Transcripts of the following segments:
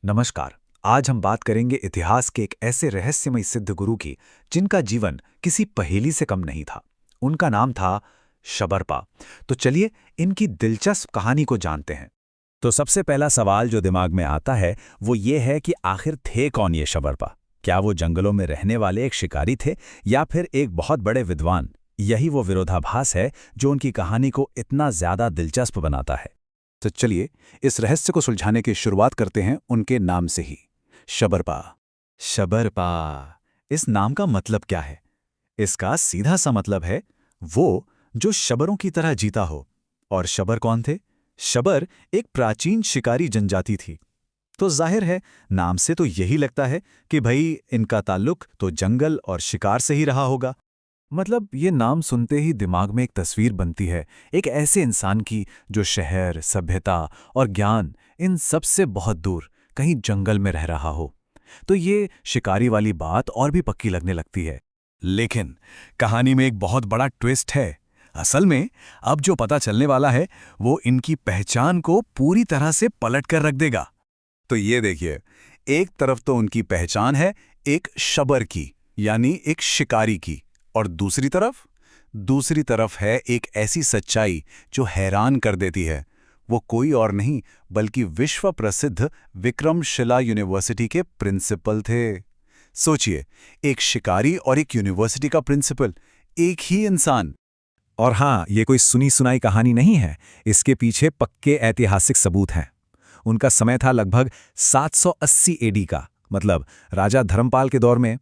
नमस्कार। आज हम बात करेंगे इतिहास के एक ऐसे रहस्यमय सिद्ध गुरु की जिनका जीवन किसी पहेली से कम नहीं था। उनका नाम था शबरपा। तो चलिए इनकी दिलचस्प कहानी को जानते हैं। तो सबसे पहला सवाल जो दिमाग में आता है वो ये है कि आखिर थे कौन ये शबरपा। क्या वो जंगलों में रहने वाले एक शिकारी थे या फिर एक बहुत बड़े विद्वान। यही वो विरोधाभास है जो उनकी कहानी को इतना ज्यादा दिलचस्प बनाता है। तो चलिए इस रहस्य को सुलझाने की शुरुआत करते हैं उनके नाम से ही, शबरपा। शबरपा, इस नाम का मतलब क्या है? इसका सीधा सा मतलब है वो जो शबरों की तरह जीता हो। और शबर कौन थे? शबर एक प्राचीन शिकारी जनजाति थी। तो जाहिर है नाम से तो यही लगता है कि भाई इनका ताल्लुक तो जंगल और शिकार से ही रहा होगा। मतलब ये नाम सुनते ही दिमाग में एक तस्वीर बनती है, एक ऐसे इंसान की जो शहर, सभ्यता और ज्ञान इन सब से बहुत दूर कहीं जंगल में रह रहा हो। तो ये शिकारी वाली बात और भी पक्की लगने लगती है। लेकिन कहानी में एक बहुत बड़ा ट्विस्ट है। असल में अब जो पता चलने वाला है वो इनकी पहचान को पूरी तरह से पलट कर रख देगा। तो ये देखिए, एक तरफ तो उनकी पहचान है एक शबर की, यानी एक शिकारी की, और दूसरी तरफ है एक ऐसी सच्चाई जो हैरान कर देती है। वो कोई और नहीं बल्कि विश्व प्रसिद्ध विक्रमशिला यूनिवर्सिटी के प्रिंसिपल थे। सोचिए, एक शिकारी और एक यूनिवर्सिटी का प्रिंसिपल, एक ही इंसान। और हाँ, ये कोई सुनी सुनाई कहानी नहीं है, इसके पीछे पक्के ऐतिहासिक सबूत हैं। उनका समय था लगभग 780 एडी का, मतलब राजा धर्मपाल के दौर में।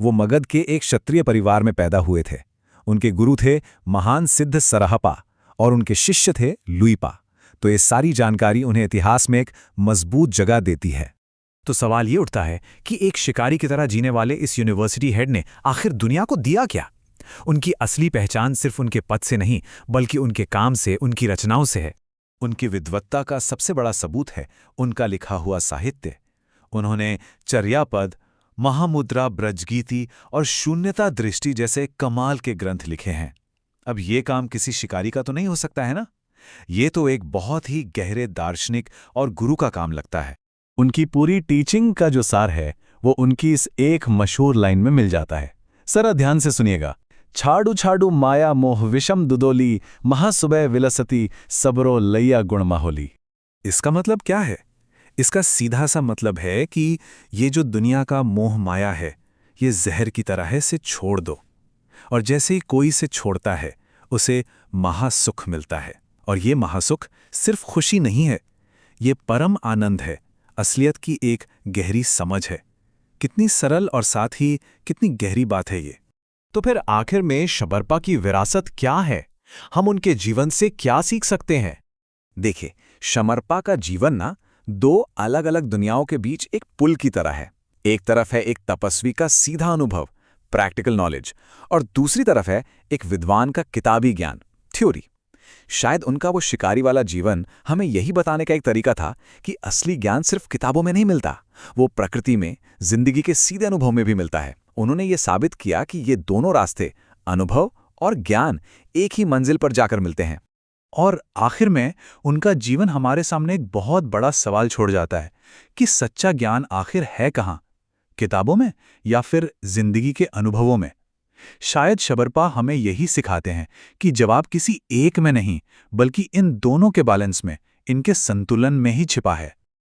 वो मगध के एक क्षत्रिय परिवार में पैदा हुए थे। उनके गुरु थे महान सिद्ध सरहपा और उनके शिष्य थे लुइपा। तो ये सारी जानकारी उन्हें इतिहास में एक मजबूत जगह देती है। तो सवाल ये उठता है कि एक शिकारी की तरह जीने वाले इस यूनिवर्सिटी हेड ने आखिर दुनिया को दिया क्या? उनकी असली पहचान सिर्फ उनके पद से नहीं बल्कि उनके काम से, उनकी रचनाओं से है। उनकी विद्वत्ता का सबसे बड़ा सबूत है उनका लिखा हुआ साहित्य। उन्होंने चर्यापद, महामुद्रा, ब्रजगीति और शून्यता दृष्टि जैसे कमाल के ग्रंथ लिखे हैं। अब ये काम किसी शिकारी का तो नहीं हो सकता है ना? ये तो एक बहुत ही गहरे दार्शनिक और गुरु का काम लगता है। उनकी पूरी टीचिंग का जो सार है वो उनकी इस एक मशहूर लाइन में मिल जाता है। जरा ध्यान से सुनिएगा। छाड़ू छाड़ू माया मोह विषम दुदोली, महासुबह विलसती सबरो लैया गुण माहोली। इसका मतलब क्या है? इसका सीधा सा मतलब है कि ये जो दुनिया का मोह माया है, ये जहर की तरह है, इसे छोड़ दो। और जैसे ही कोई इसे छोड़ता है उसे महासुख मिलता है। और ये महासुख सिर्फ खुशी नहीं है, ये परम आनंद है, असलियत की एक गहरी समझ है। कितनी सरल और साथ ही कितनी गहरी बात है ये। तो फिर आखिर में शबरपा की विरासत क्या है? हम उनके जीवन से क्या सीख सकते हैं? देखिए, शबरपा का जीवन ना दो अलग अलग दुनियाओं के बीच एक पुल की तरह है। एक तरफ है एक तपस्वी का सीधा अनुभव, प्रैक्टिकल नॉलेज, और दूसरी तरफ है एक विद्वान का किताबी ज्ञान, थ्योरी। शायद उनका वो शिकारी वाला जीवन हमें यही बताने का एक तरीका था कि असली ज्ञान सिर्फ किताबों में नहीं मिलता, वो प्रकृति में, जिंदगी के सीधे अनुभव में भी मिलता है। उन्होंने ये साबित किया कि ये दोनों रास्ते, अनुभव और ज्ञान, एक ही मंजिल पर जाकर मिलते हैं। और आखिर में उनका जीवन हमारे सामने एक बहुत बड़ा सवाल छोड़ जाता है कि सच्चा ज्ञान आखिर है कहाँ, किताबों में या फिर जिंदगी के अनुभवों में। शायद शबरपा हमें यही सिखाते हैं कि जवाब किसी एक में नहीं बल्कि इन दोनों के बैलेंस में, इनके संतुलन में ही छिपा है।